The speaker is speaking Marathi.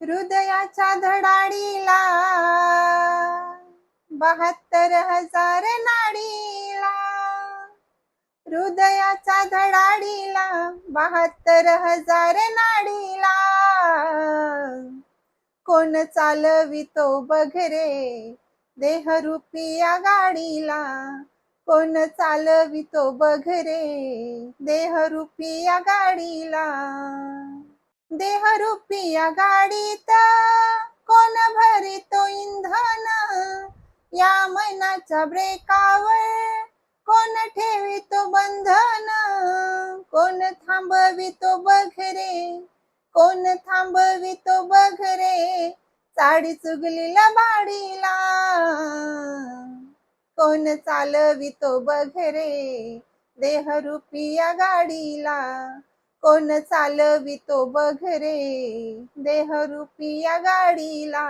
हृदयाच्या धडाडीला 72,000 नाडीला. हृदयाच्या धडाडीला 72,000 नाडीला. कोण चालवितो बघ रे देहरूपी या गाडीला. कोण चालवितो बघ रे देहरूपी या गाडीला. देहरूपी या गाडीत कोण भरितो इंधन. या मनाच्या ब्रेकावर कोण ठेवितो बंधन. कोण थांबवितो बघ रे कोण थांबवितो बघ रे चाडी चुगलीला बाडीला. कोण चालवितो बघ रे देहरूपी या गाडीला. कोण चालवितो बघ रे देहरूपी या गाडीला.